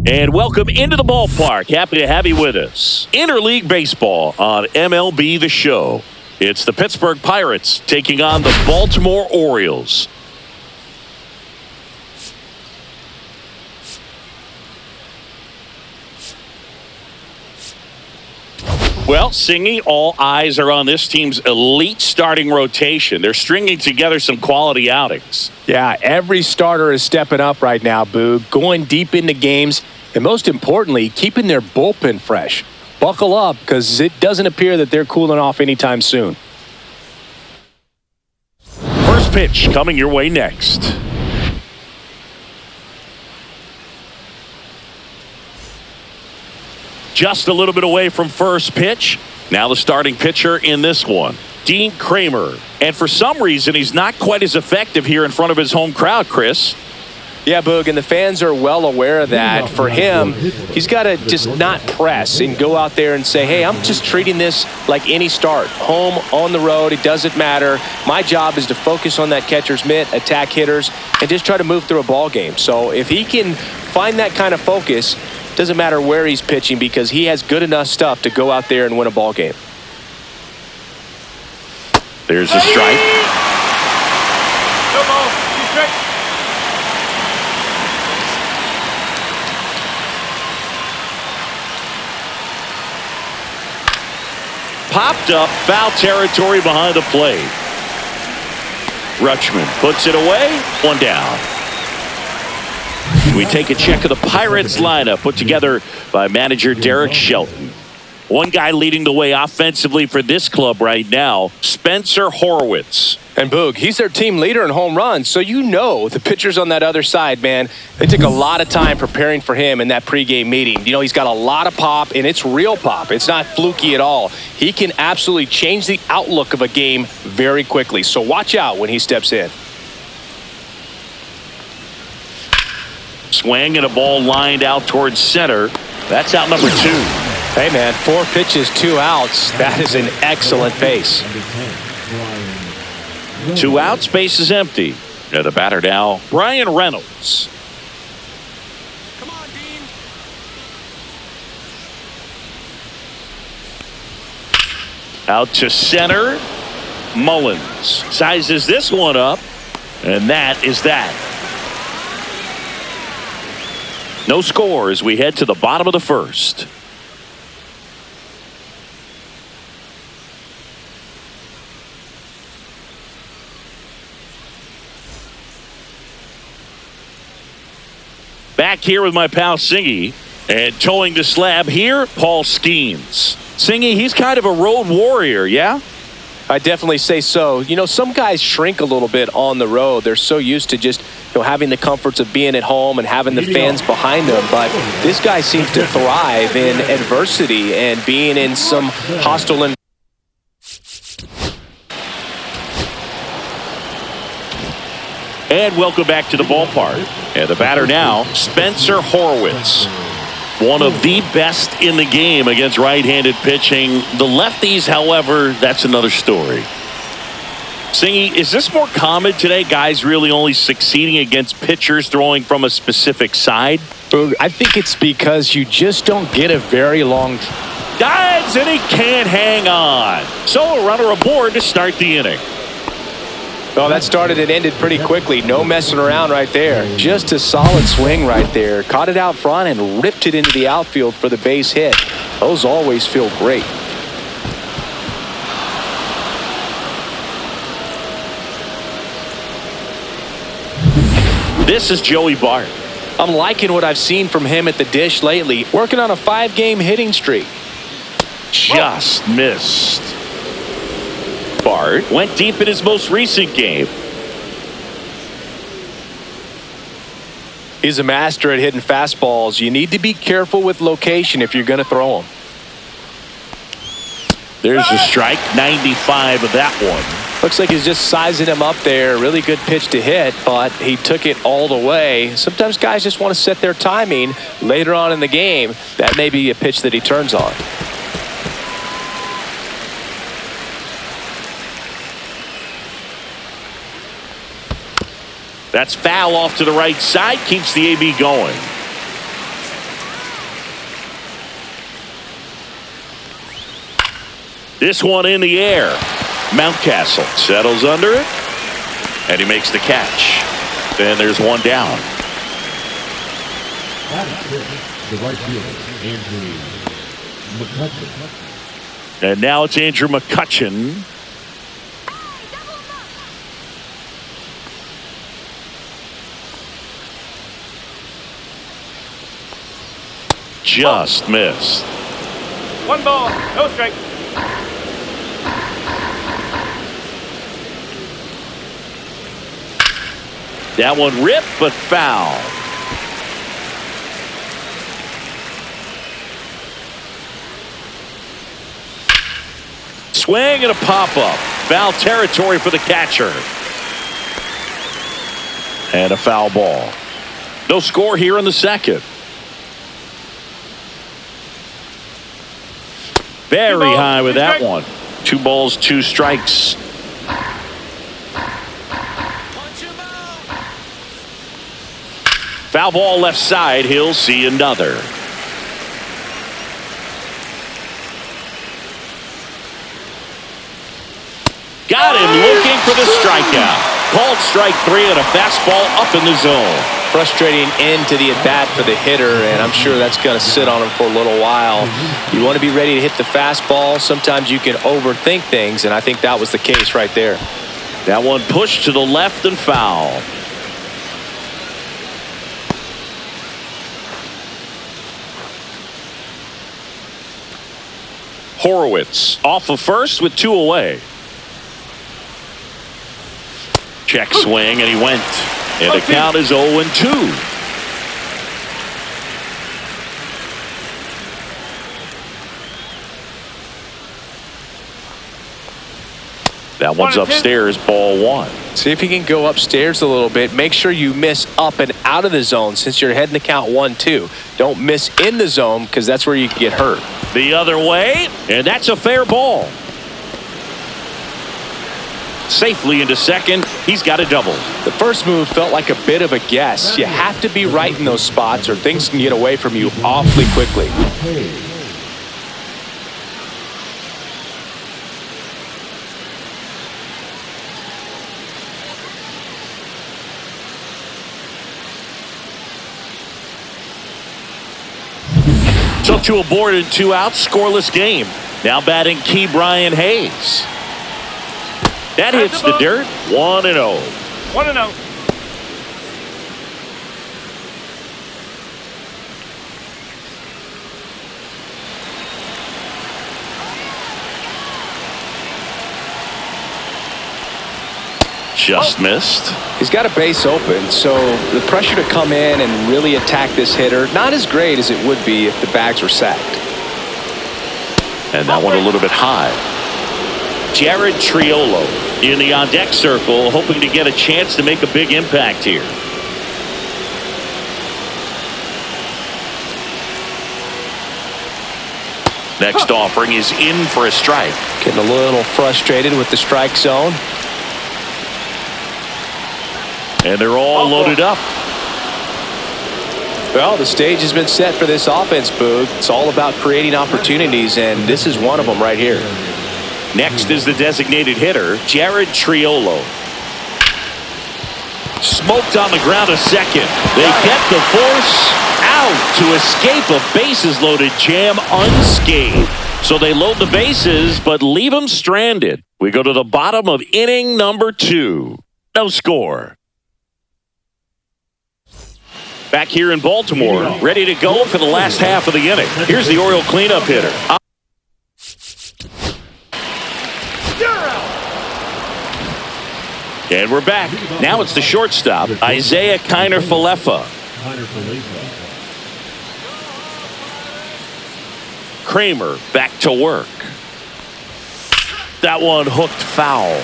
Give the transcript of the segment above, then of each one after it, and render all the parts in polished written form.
And welcome into the ballpark. Happy to have you with us. Interleague Baseball on MLB The Show. It's the Pittsburgh Pirates taking on the Baltimore Orioles. Well, Singy, all eyes are on this team's elite starting rotation. They're stringing together some quality outings. Yeah, every starter is stepping up right now, Boog, going deep into games, and most importantly, keeping their bullpen fresh. Buckle up, because it doesn't appear that they're cooling off anytime soon. First pitch coming your way next. Just a little bit away from first pitch. Now the starting pitcher in this one, Dean Kramer. And for some reason, he's not quite as effective here in front of his home crowd, Chris. Yeah, Boog, and the fans are well aware of that. For him, he's got to just not press and go out there and say, hey, I'm just treating this like any start. Home, on the road, it doesn't matter. My job is to focus on that catcher's mitt, attack hitters, and just try to move through a ball game. So if he can find that kind of focus, doesn't matter where he's pitching because he has good enough stuff to go out there and win a ball game. There's a strike. Popped up, foul territory behind the plate. Rutschman puts it away, one down. We take a check of the Pirates lineup put together by manager Derek Shelton. One guy leading the way offensively for this club right now, Spencer Horwitz. And Boog, he's their team leader in home runs, so you know the pitchers on that other side, man, they took a lot of time preparing for him in that pregame meeting. You know, he's got a lot of pop, and it's real pop. It's not fluky at all. He can absolutely change the outlook of a game very quickly, so watch out when he steps in. Swing and a ball lined out towards center. That's out number 2. Hey, man, 4 pitches, 2 outs. That is an excellent pace. 2 outs, base is empty. Now the batter now, Brian Reynolds. Come on, Dean. Out to center. Mullins sizes this one up, and that is that. No score as we head to the bottom of the first. Back here with my pal Singy, and towing the slab here, Paul Skenes. Singy, he's kind of a road warrior, yeah? I definitely say so. You know, some guys shrink a little bit on the road. They're so used to just, having the comforts of being at home and having the fans behind them. But this guy seems to thrive in adversity and being in some hostile environment. And welcome back to the ballpark. And the batter now, Spencer Horwitz. One of the best in the game against right-handed pitching. The lefties, however, that's another story. Singy, is this more common today? Guys really only succeeding against pitchers throwing from a specific side? I think it's because you just don't get a very long... Dives, and he can't hang on. So a runner aboard to start the inning. Well, that started and ended pretty quickly. No messing around right there. Just a solid swing right there. Caught it out front and ripped it into the outfield for the base hit. Those always feel great. This is Joey Bart. I'm liking what I've seen from him at the dish lately. Working on a 5-game hitting streak. Just missed. Bart went deep in his most recent game. He's a master at hitting fastballs. You need to be careful with location if you're going to throw them. There's a strike, 95 of that one. Looks like he's just sizing him up there. Really good pitch to hit, but he took it all the way. Sometimes guys just want to set their timing later on in the game. That may be a pitch that he turns on. That's foul off to the right side. Keeps the AB going. This one in the air. Mountcastle settles under it, and he makes the catch. Then there's one down. The right fielder, Andrew McCutchen. And now it's Andrew McCutchen. Just missed. 1 ball, no strike. That one ripped, but foul. Swing and a pop-up. Foul territory for the catcher. And a foul ball. No score here in the second. Very high with that one. 2 balls, 2 strikes. Foul ball left side. He'll see another. Got him looking for the strikeout. Called strike 3 and a fastball up in the zone. Frustrating end to the at-bat for the hitter, and I'm sure that's going to sit on him for a little while. You want to be ready to hit the fastball. Sometimes you can overthink things, and I think that was the case right there. That one pushed to the left and foul. Horowitz off of first with 2 away. Check swing, and he went. And the count is 0-2. That one's upstairs, ball 1. See if you can go upstairs a little bit. Make sure you miss up and out of the zone since you're heading to count 1-2. Don't miss in the zone because that's where you can get hurt. The other way, and that's a fair ball. Safely into second. He's got a double. The first move felt like a bit of a guess. You have to be right in those spots or things can get away from you awfully quickly. So 2 aboard and 2 out, scoreless game. Now batting Key Brian Hayes. That hits the dirt. 1-0. 1-0. Just missed. He's got a base open, so the pressure to come in and really attack this hitter, not as great as it would be if the bags were sacked. And that one a little bit high. Jared Triolo in the on-deck circle, hoping to get a chance to make a big impact here. Next offering is in for a strike. Getting a little frustrated with the strike zone. And they're all loaded up. Well, the stage has been set for this offense, Boog. It's all about creating opportunities, and this is one of them right here. Next is the designated hitter, Jared Triolo. Smoked on the ground a second. They get the force out to escape a bases-loaded jam unscathed. So they load the bases, but leave them stranded. We go to the bottom of inning number 2. No score. Back here in Baltimore, ready to go for the last half of the inning. Here's the Oriole cleanup hitter. And we're back. Now it's the shortstop, Isaiah Kiner-Falefa. Kramer back to work. That one hooked foul.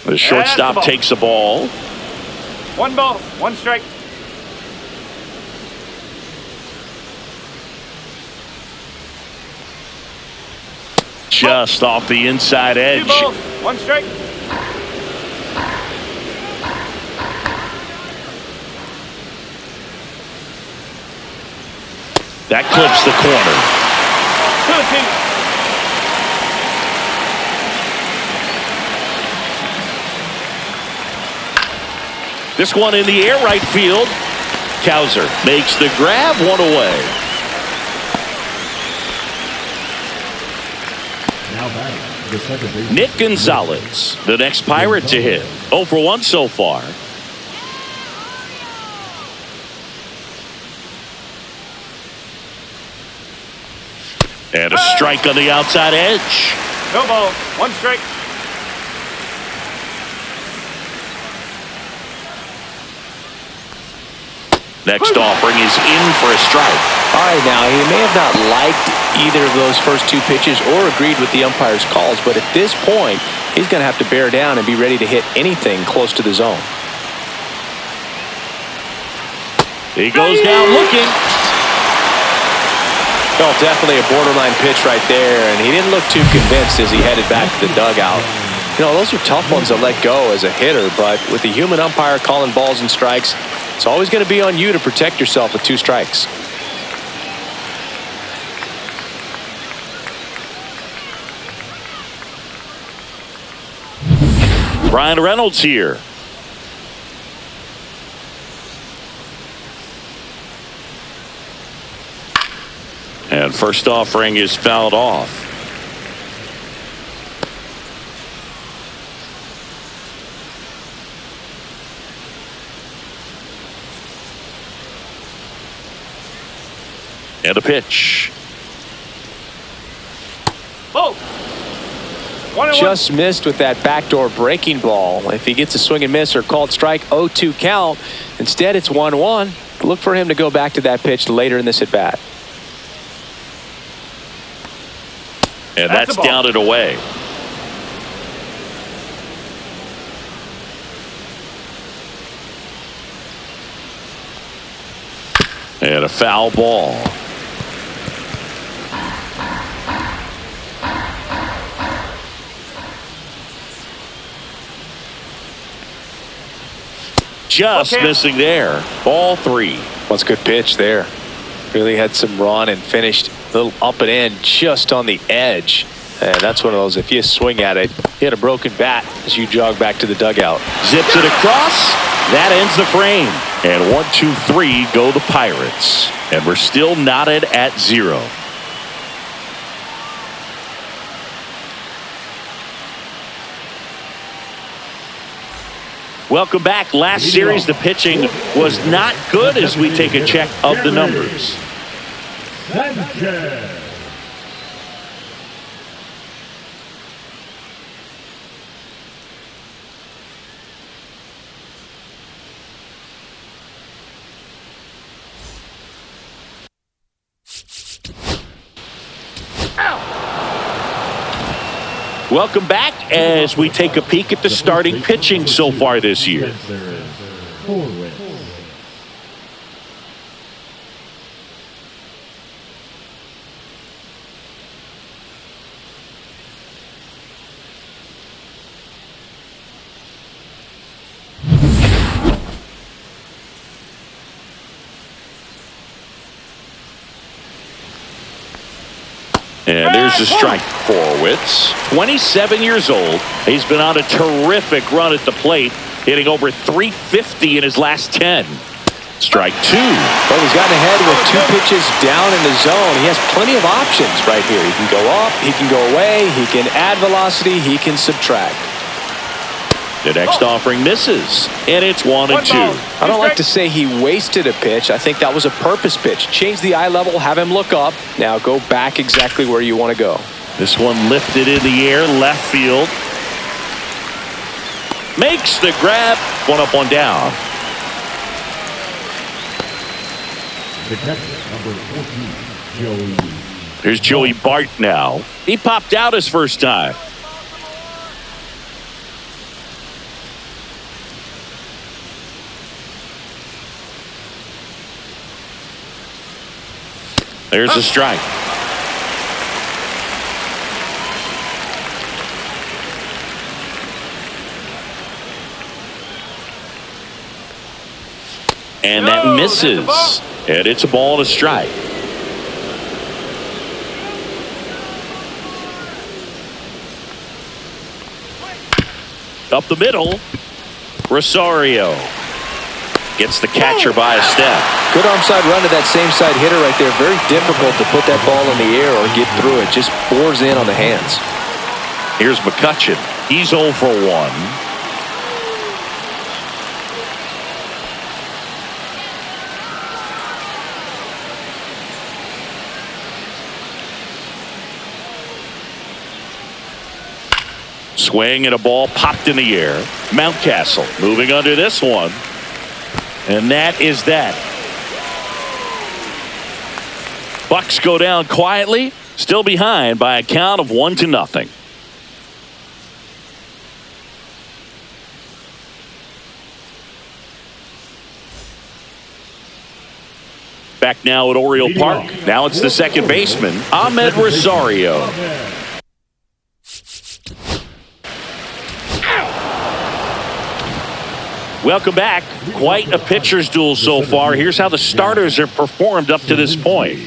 The shortstop takes the ball. 1 ball, 1 strike. Just off the inside edge. 2 balls, 1 strike. That clips the corner. 2-2. This one in the air, right field. Cowser makes the grab, one away. Now batting, the second baseman. Nick Gonzalez, the next Pirate to hit. 0 for 1 so far. And a strike on the outside edge. No ball. 1 strike. Next offering is in for a strike. All right, now he may have not liked either of those first 2 pitches or agreed with the umpire's calls, but at this point, he's going to have to bear down and be ready to hit anything close to the zone. He goes down looking. Well, definitely a borderline pitch right there, and he didn't look too convinced as he headed back to the dugout. You know, those are tough ones to let go as a hitter, but with the human umpire calling balls and strikes, it's always going to be on you to protect yourself with 2 strikes. Brian Reynolds here. And first offering is fouled off. And a pitch. Ball. 1-1. Just missed with that backdoor breaking ball. If he gets a swing and miss or called strike, 0-2 count. Instead, it's 1-1. Look for him to go back to that pitch later in this at bat. And that's down and away. And a foul ball. Just missing there. Ball 3. That's a good pitch there. Really had some run and finished a little up and in just on the edge. And that's one of those, if you swing at it, you hit a broken bat as you jog back to the dugout. Zips it across. That ends the frame. And 1, 2, 3 go the Pirates. And we're still knotted at 0. Welcome back. Last series, the pitching was not good as we take a check of the numbers. Sanchez. Welcome back as we take a peek at the starting pitching so far this year. And there's a strike for Horowitz. 27 years old. He's been on a terrific run at the plate, hitting over 350 in his last 10. Strike 2. Well, he's gotten ahead with 2 pitches down in the zone. He has plenty of options right here. He can go up, he can go away, he can add velocity, he can subtract. The next offering misses, and it's 1 and 2. I don't like to say he wasted a pitch. I think that was a purpose pitch. Change the eye level, have him look up. Now go back exactly where you want to go. This one lifted in the air, left field. Makes the grab, 1 up, 1 down. The catcher, number 14, Joey. Here's Joey Bart now. He popped out his first time. There's a strike. And that misses. And it's a ball and a strike. Up the middle. Rosario gets the catcher by a step. Good arm side run to that same side hitter right there. Very difficult to put that ball in the air or get through it. Just bores in on the hands. Here's McCutchen. He's 0 for 1. Swing and a ball popped in the air. Mountcastle moving under this one. And that is that. Bucks go down quietly, still behind by a count of 1-0. Back now at Oriole Park. Now it's the second baseman, Ahmed Rosario. Welcome back. Quite a pitcher's duel so far. Here's how the starters have performed up to this point.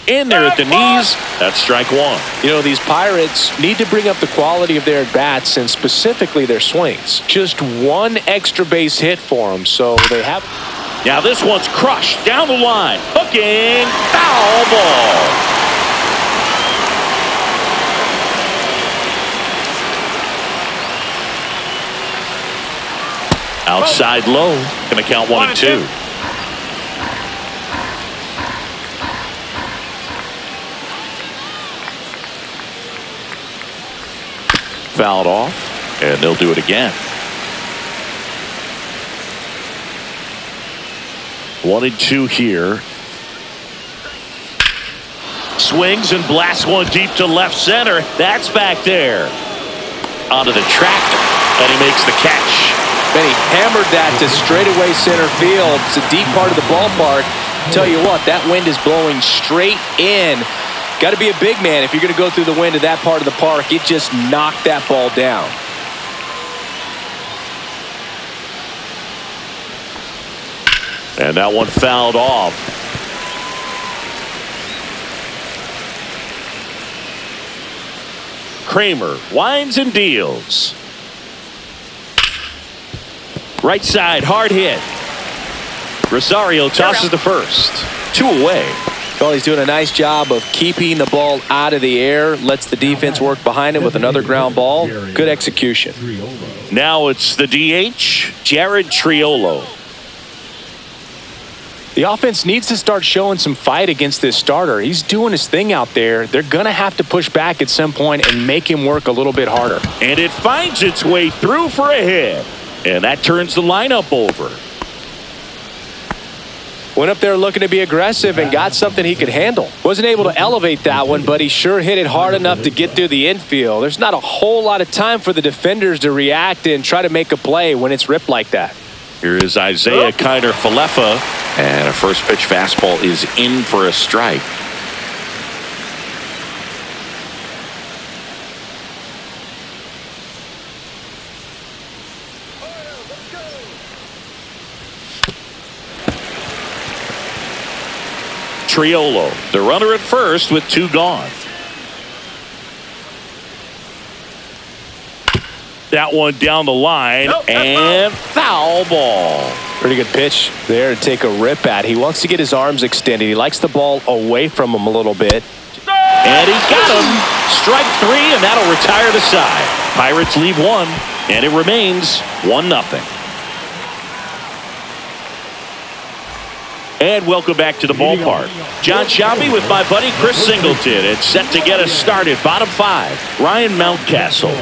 In there at the knees. That's strike one. You know, these Pirates need to bring up the quality of their at-bats and specifically their swings. Just one extra base hit for them, so they have. Now this one's crushed down the line. Hooking. Foul ball. Outside low. Going to count 1-2. Fouled off, and they'll do it again. 1-2 here. Swings and blasts one deep to left center. That's back there. Onto the track, and he makes the catch. And he hammered that to straightaway center field. It's a deep part of the ballpark. Tell you what, that wind is blowing straight in. Got to be a big man if you're going to go through the wind of that part of the park. It just knocked that ball down. And that one fouled off. Kramer winds and deals. Right side, hard hit. Rosario tosses the first. 2 away. Well, he's doing a nice job of keeping the ball out of the air. Lets the defense work behind it with another ground ball. Good execution. Now it's the DH, Jared Triolo. The offense needs to start showing some fight against this starter. He's doing his thing out there. They're going to have to push back at some point and make him work a little bit harder. And it finds its way through for a hit. And that turns the lineup over. Went up there looking to be aggressive and got something he could handle. Wasn't able to elevate that one, but he sure hit it hard enough to get through the infield. There's not a whole lot of time for the defenders to react and try to make a play when it's ripped like that. Here is Isaiah Kiner-Falefa. And a first pitch fastball is in for a strike. Triolo, the runner at first with 2 gone. That one down the line and foul ball. Pretty good pitch there to take a rip at. He wants to get his arms extended. He likes the ball away from him a little bit. And he got him. Strike 3, and that'll retire the side. Pirates leave 1, and it remains 1-0. And welcome back to the ballpark. John Sciambi with my buddy Chris Singleton. It's set to get us started. Bottom 5, Ryan Mountcastle.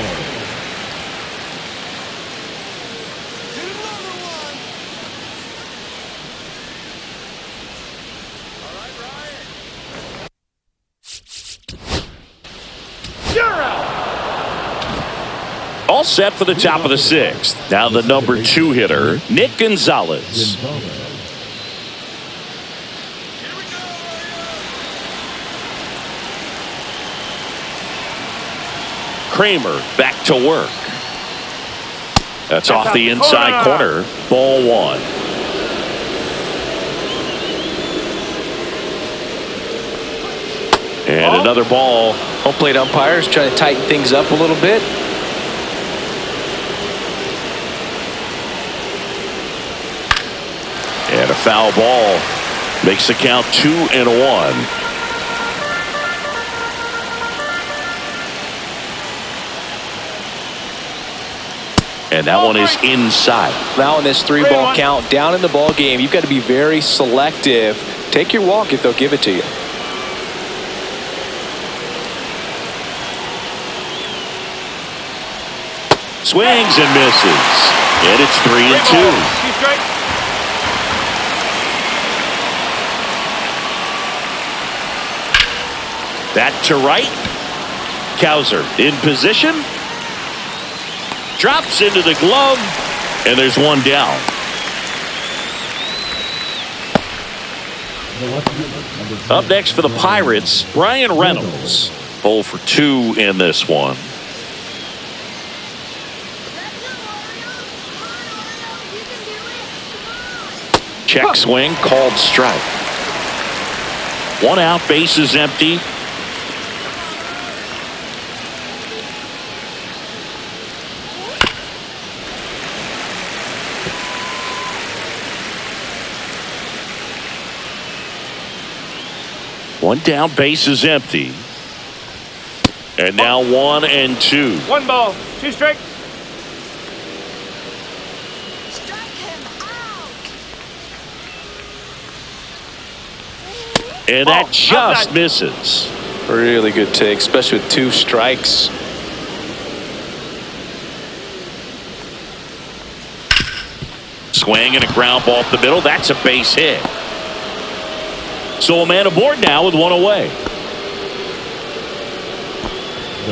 All set for the top of the 6th. Now the number 2 hitter, Nick Gonzalez. Kramer back to work. That's off the inside corner. Ball one. And another ball. Home plate umpires trying to tighten things up a little bit. And a foul ball makes the count 2-1. And that one is inside. Now in this 3-ball count, down in the ball game, you've got to be very selective. Take your walk if they'll give it to you. Swings and misses. And it's 3-2. That to right. Cowser in position. Drops into the glove. And there's one down. Up next for the Pirates, Brian Reynolds. 0 for 2 in this one. Check swing, called strike. 1 out, bases empty. One down, bases empty. And now 1 and 2. 1 ball, 2 strikes. And that just misses. Really good take, especially with 2 strikes. Swing and a ground ball up the middle. That's a base hit. So a man aboard now with 1 away. The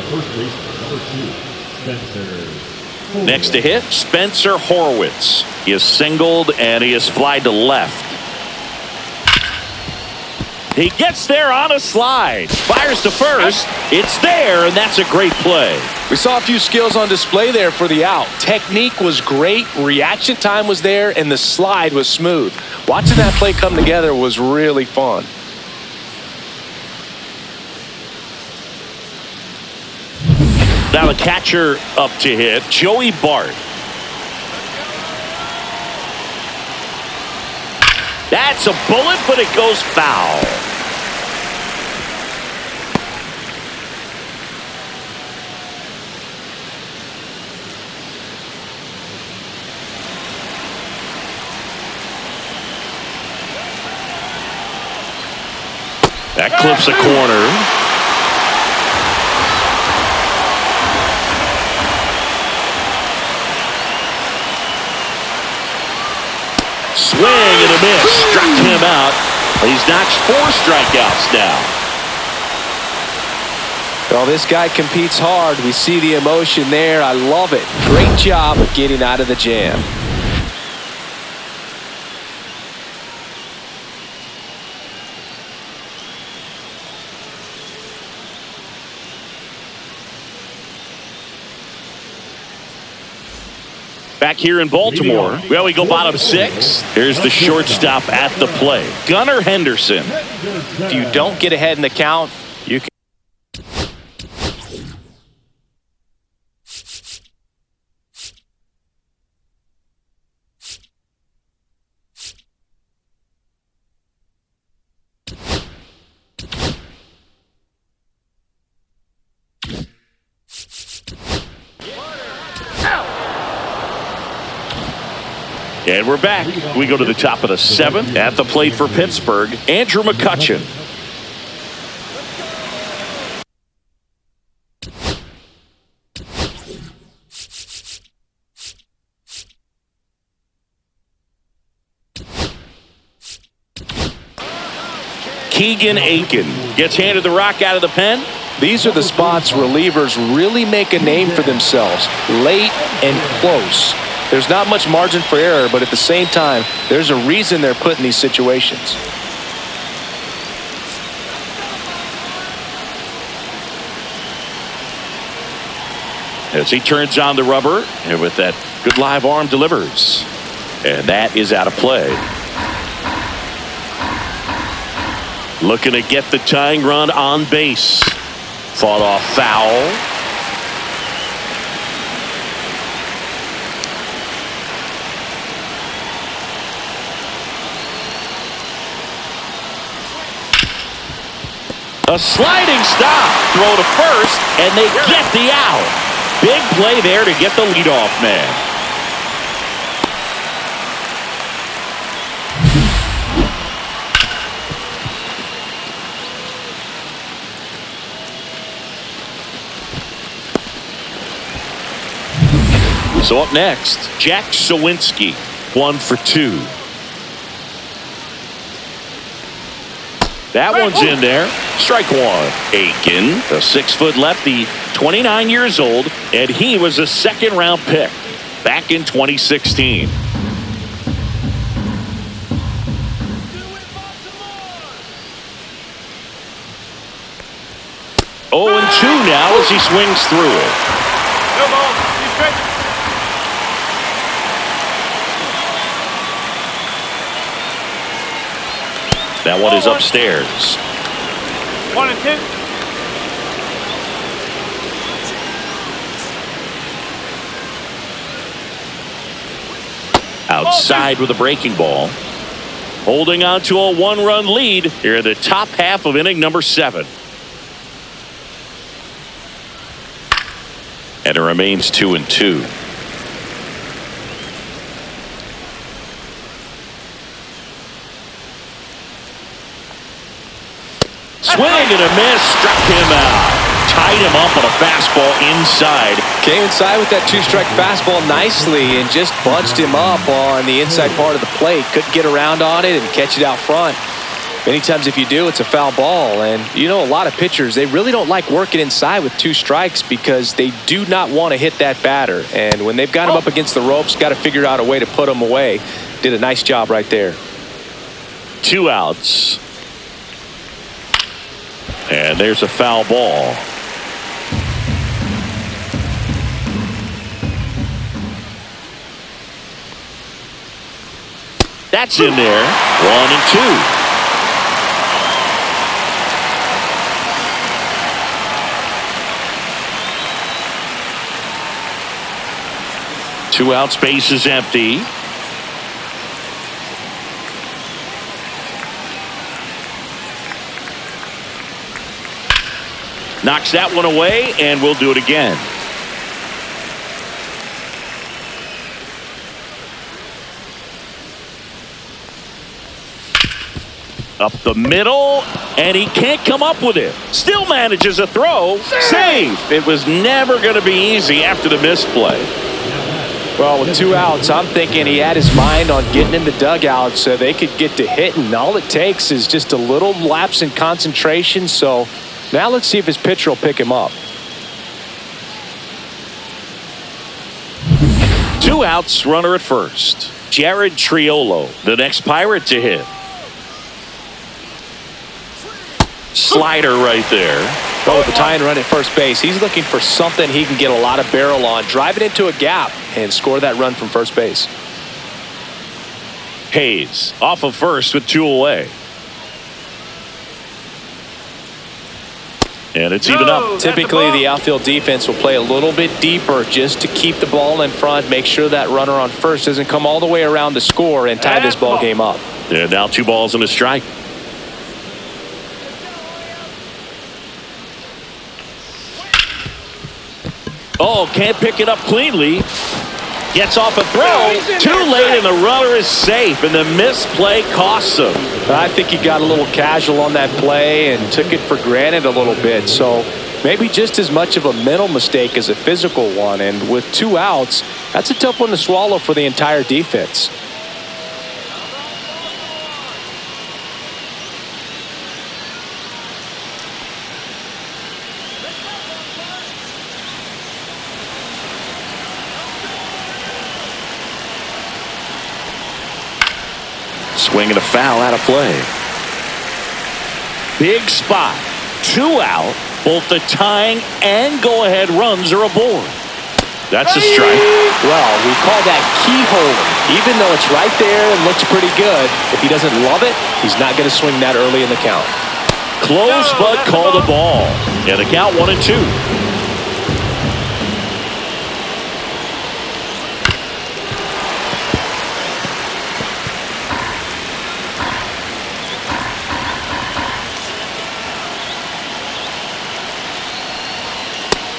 first baseman, number 2, Spencer. Next to hit, Spencer Horwitz. He is singled and he is flied to left. He gets there on a slide. Fires to first. It's there, and that's a great play. We saw a few skills on display there for the out. Technique was great, reaction time was there, and the slide was smooth. Watching that play come together was really fun. Now the catcher up to hit, Joey Bart. That's a bullet, but it goes foul. That clips a corner. Swing and a miss. Struck him out. He's notched 4 strikeouts now. Well, this guy competes hard. We see the emotion there. I love it. Great job of getting out of the jam. Back here in Baltimore, well, we go bottom 6. Here's the shortstop at the plate, Gunnar Henderson. If you don't get ahead in the count, you can. And we're back. We go to the top of the 7th. At the plate for Pittsburgh, Andrew McCutchen. Keegan Aiken gets handed the rock out of the pen. These are the spots relievers really make a name for themselves, late and close. There's not much margin for error, but at the same time, there's a reason they're put in these situations. as he turns on the rubber, and with that good live arm delivers. And that is out of play. Looking to get the tying run on base. Fought off foul. A sliding stop. Throw to first, and they get the out. Big play there to get the leadoff man. So up next, Jack Sawinski, 1 for 2. That one's in there. Strike one. Aiken, a 6-foot lefty, 29 years old, and he was a second-round pick back in 2016. 0-2 now as he swings through it. No ball. Two strikes. That one is upstairs. 1 and 2. Outside with a breaking ball. Holding on to a 1-run lead here in the top half of inning number 7. And it remains 2-2. Swing and a miss, struck him out. Tied him up on a fastball inside. Came inside with that 2-strike fastball nicely and just bunched him up on the inside part of the plate. Couldn't get around on it and catch it out front. Many times if you do, it's a foul ball. And you know, a lot of pitchers, they really don't like working inside with 2 strikes because they do not want to hit that batter. And when they've got him up against the ropes, got to figure out a way to put him away. Did a nice job right there. 2 outs. And there's a foul ball. That's in there. 1-2. Two outs, base is empty. Knocks that one away, and we'll do it again. Up the middle, and he can't come up with it. Still manages a throw. Save. It was never going to be easy after the misplay. Well, with 2 outs, I'm thinking he had his mind on getting in the dugout so they could get to hitting. All it takes is just a little lapse in concentration. So now let's see if his pitcher will pick him up. 2 outs, runner at first. Jared Triolo, the next Pirate to hit. Slider right there. But with the tying run at first base, he's looking for something he can get a lot of barrel on. Drive it into a gap and score that run from first base. Hayes off of first with 2 away. And it's even up. Typically, the outfield defense will play a little bit deeper just to keep the ball in front, make sure that runner on first doesn't come all the way around to score and tie this ball game up. And now 2 balls and a strike. Oh, can't pick it up cleanly. Gets off a throw. Too late, and the runner is safe, and the misplay costs him. I think he got a little casual on that play and took it for granted a little bit. So maybe just as much of a mental mistake as a physical one. And with 2 outs, that's a tough one to swallow for the entire defense. Swing and a foul out of play. Big spot. 2 out. Both the tying and go-ahead runs are aboard. That's a strike. Well, we call that keyhole. Even though it's right there and looks pretty good, if he doesn't love it, he's not going to swing that early in the count. Close, but called a ball. And the count 1-2.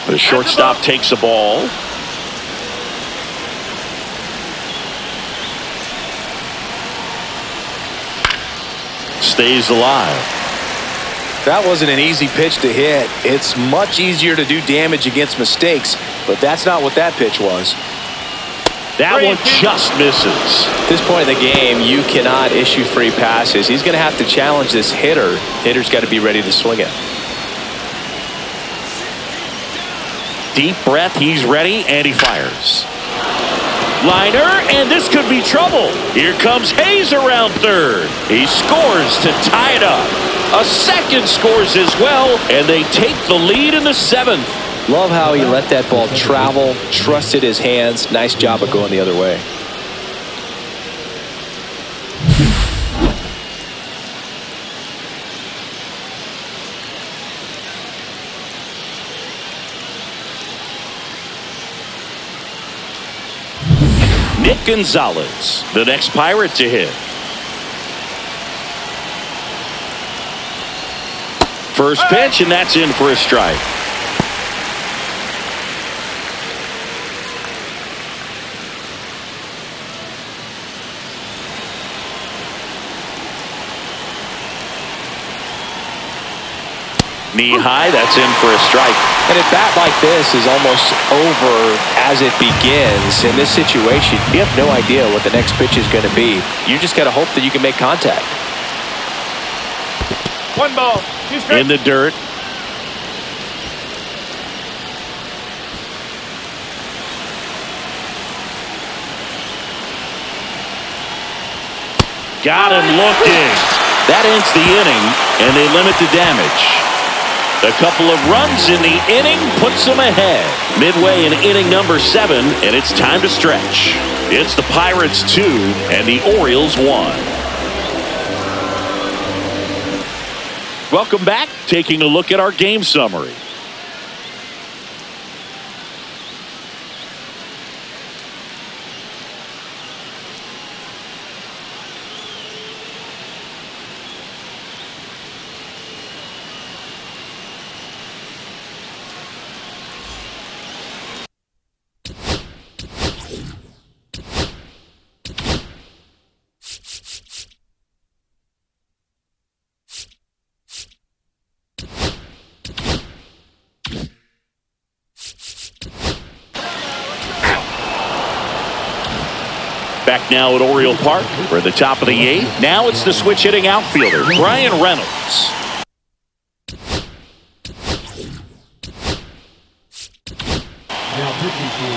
The shortstop takes a ball. Stays alive. That wasn't an easy pitch to hit. It's much easier to do damage against mistakes, but that's not what that pitch was. That one just misses. At this point in the game, you cannot issue free passes. He's going to have to challenge this hitter. Hitter's got to be ready to swing it. Deep breath, he's ready, and he fires. Liner, and this could be trouble. Here comes Hayes around third. He scores to tie it up. A second scores as well, and they take the lead in the 7th. Love how he let that ball travel, trusted his hands. Nice job of going the other way. Nick Gonzalez, the next Pirate to hit. First pitch, and that's in for a strike. Knee high, that's in for a strike. And a bat like this is almost over as it begins. In this situation, you have no idea what the next pitch is going to be. You just got to hope that you can make contact. 1 ball, 2 strikes. In the dirt. Got him looking. That ends the inning, and they limit the damage. A couple of runs in the inning puts them ahead. Midway in inning number 7, and it's time to stretch. It's the Pirates 2 and the Orioles 1. Welcome back. Taking a look at our game summary. Back now at Oriole Park. We're at the top of the 8th. Now it's the switch hitting outfielder, Brian Reynolds.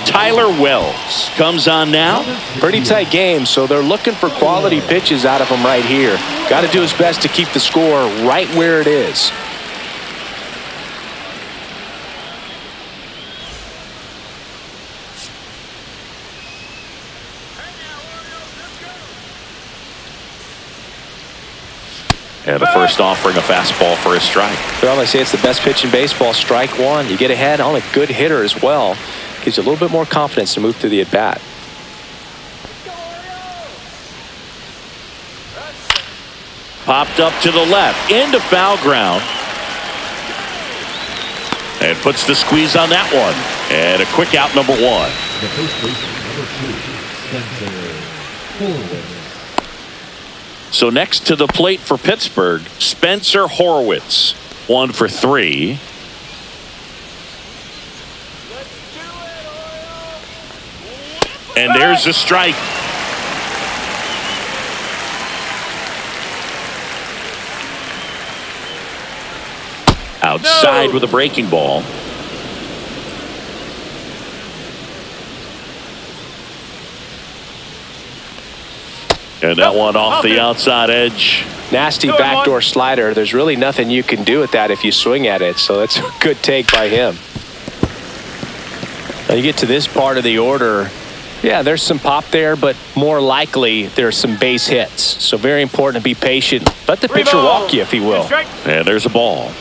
Tyler Wells comes on now. Pretty tight game, so they're looking for quality pitches out of him right here. Got to do his best to keep the score right where it is. And the first offering, a fastball for a strike. Well, they say it's the best pitch in baseball. Strike one. You get ahead on a good hitter as well. Gives you a little bit more confidence to move through the at-bat. Popped up to the left, into foul ground. And puts the squeeze on that one. And a quick out, number 1. The first baseman, number 2, Spencer Horwitz. So next to the plate for Pittsburgh, Spencer Horwitz. 1 for 3. And there's a strike. Outside with a breaking ball. And that one off the outside edge. Nasty backdoor slider. There's really nothing you can do with that if you swing at it. So that's a good take by him. Now you get to this part of the order, yeah, there's some pop there, but more likely there's some base hits. So very important to be patient. Let the pitcher walk you if he will. And there's a ball.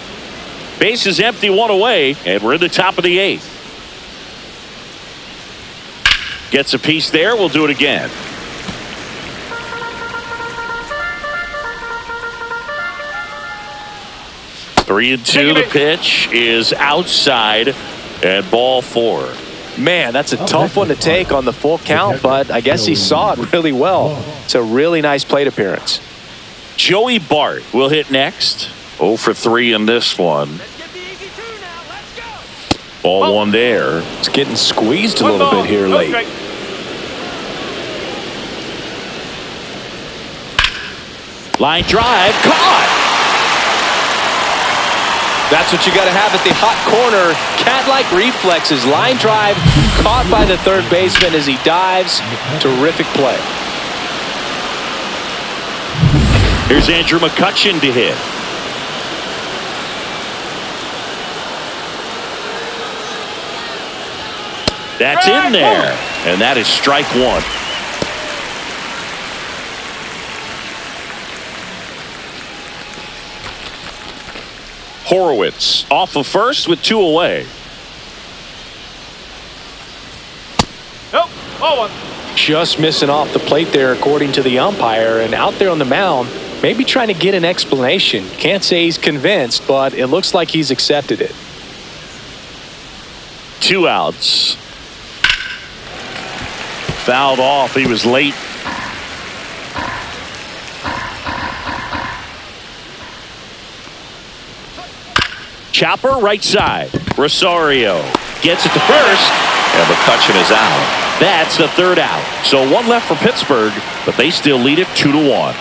Base is empty, one away, and we're in the top of the 8th. Gets a piece there. We'll do it again. Three and two. The pitch is outside and ball 4. Man, that's a tough one to take on the full count, but I guess he saw it really well. It's a really nice plate appearance. Joey Bart will hit next. 0 for 3 in this one. Ball 1 there. It's getting squeezed a little bit here late. Line drive, caught. That's what you got to have at the hot corner. Cat-like reflexes. Line drive caught by the third baseman as he dives. Terrific play. Here's Andrew McCutchen to hit. That's in there. And that is strike 1. Horowitz off of first with 2 away. Nope. Ball 1. Just missing off the plate there according to the umpire, and out there on the mound maybe trying to get an explanation. Can't say he's convinced, but it looks like he's accepted it. 2 outs. Fouled off. He was late. Chopper right side. Rosario gets it to first. And McCutchen is out. That's the 3rd out. So 1 left for Pittsburgh, but they still lead it 2-1.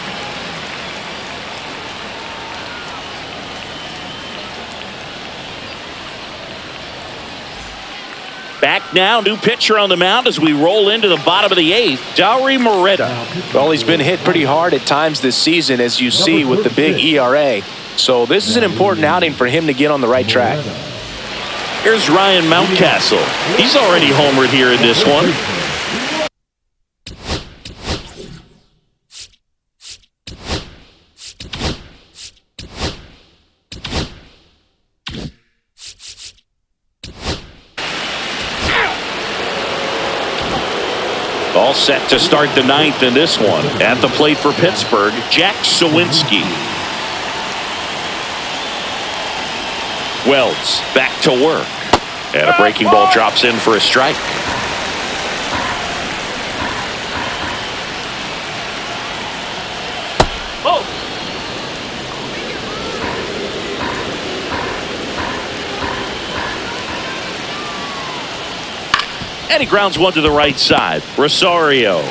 Back now, new pitcher on the mound as we roll into the bottom of the 8th. Dauri Morita. Well, he's been hit pretty hard at times this season, as you see with the big ERA. So this is an important outing for him to get on the right track. Here's Ryan Mountcastle. He's already homered here in this one. All set to start the 9th in this one. At the plate for Pittsburgh, Jack Sawinski. Wells back to work. And a breaking ball drops in for a strike. Oh. And he grounds one to the right side. Rosario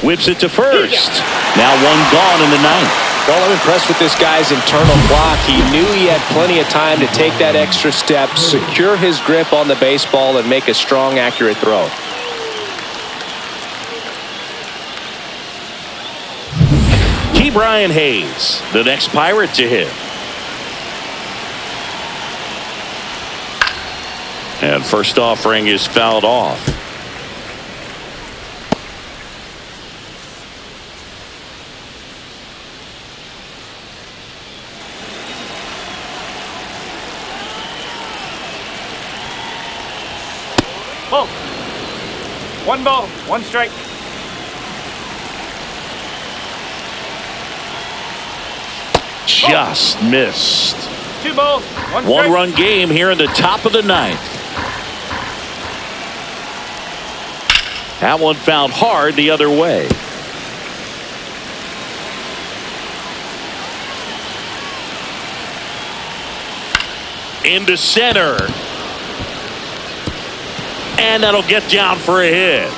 whips it to first. Now 1 gone in the 9th. Well, I'm impressed with this guy's internal clock. He knew he had plenty of time to take that extra step, secure his grip on the baseball, and make a strong, accurate throw. Brian Hayes, the next Pirate to hit. And first offering is fouled off. Ball. 1 ball, 1 strike. Just missed. 2 balls, 1 strike. 1-run game here in the top of the 9th. That one fouled hard the other way. Into center. And that'll get down for a hit.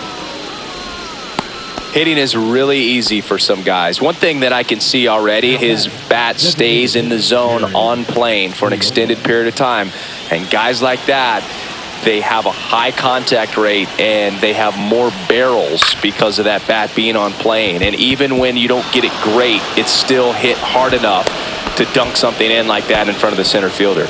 Hitting is really easy for some guys. One thing that I can see already, his bat stays in the zone on plane for an extended period of time. And guys like that, they have a high contact rate and they have more barrels because of that bat being on plane. And even when you don't get it great, it's still hit hard enough to dunk something in like that in front of the center fielder.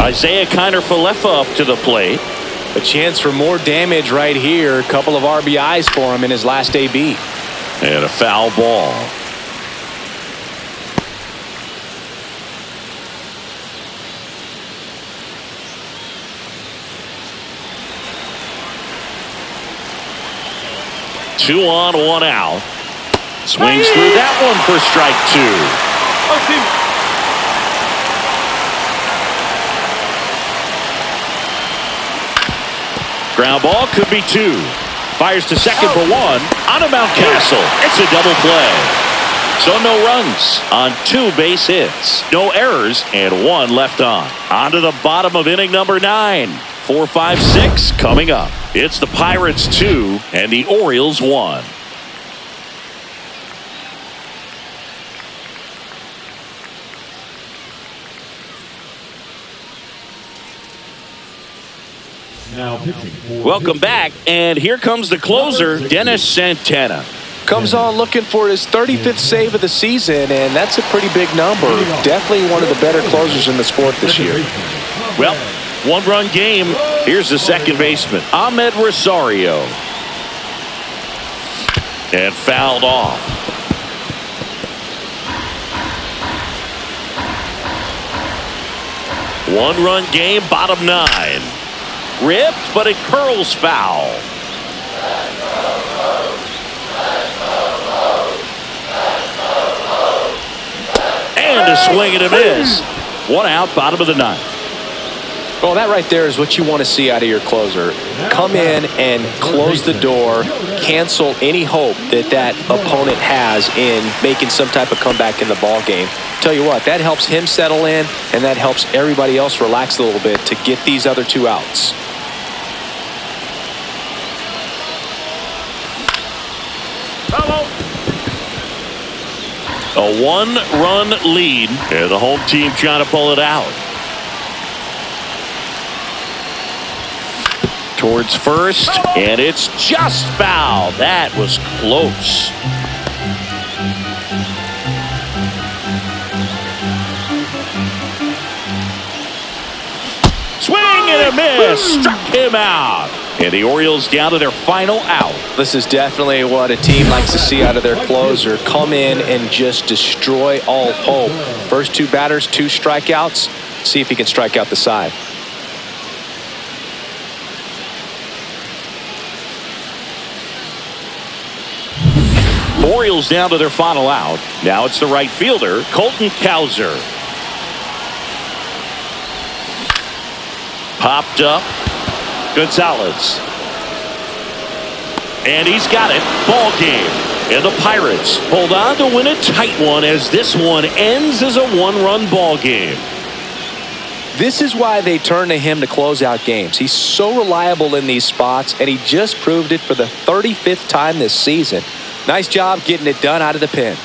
Isaiah Kiner-Falefa up to the plate. A chance for more damage right here. A couple of RBIs for him in his last AB. And a foul ball. Two on, one out. Swings through that one for strike two. Ground ball could be two. Fires to second for one. On to Mountcastle. It's a double play. So no runs on 2 base hits. No errors and 1 left on. On to the bottom of inning number 9. 4, 5, 6 coming up. It's the Pirates 2 and the Orioles 1. Now pitching for Welcome back, and here comes the closer, Dennis Santana. Comes on looking for his 35th save of the season, and that's a pretty big number. Definitely one of the better closers in the sport this year. Well, 1-run game. Here's the second baseman, Ahmed Rosario. And fouled off. One-run game, bottom 9. Ripped, but it curls foul. And a swing and a miss. 1 out, bottom of the 9th. Well, that right there is what you want to see out of your closer. Come in and close the door, cancel any hope that opponent has in making some type of comeback in the ball game. Tell you what, that helps him settle in, and that helps everybody else relax a little bit to get these other 2 outs. A 1-run lead, and the home team trying to pull it out. Towards first, and it's just foul. That was close. Swing and a miss. Struck him out. And the Orioles down to their final out. This is definitely what a team likes to see out of their closer. Come in and just destroy all hope. First 2 batters, 2 strikeouts. See if he can strike out the side. Orioles down to their final out. Now it's the right fielder, Colton Cowser. Popped up. Gonzalez. And he's got it. Ball game. And the Pirates hold on to win a tight one as this one ends as a 1-run ball game. This is why they turn to him to close out games. He's so reliable in these spots, and he just proved it for the 35th time this season. Nice job getting it done out of the pen.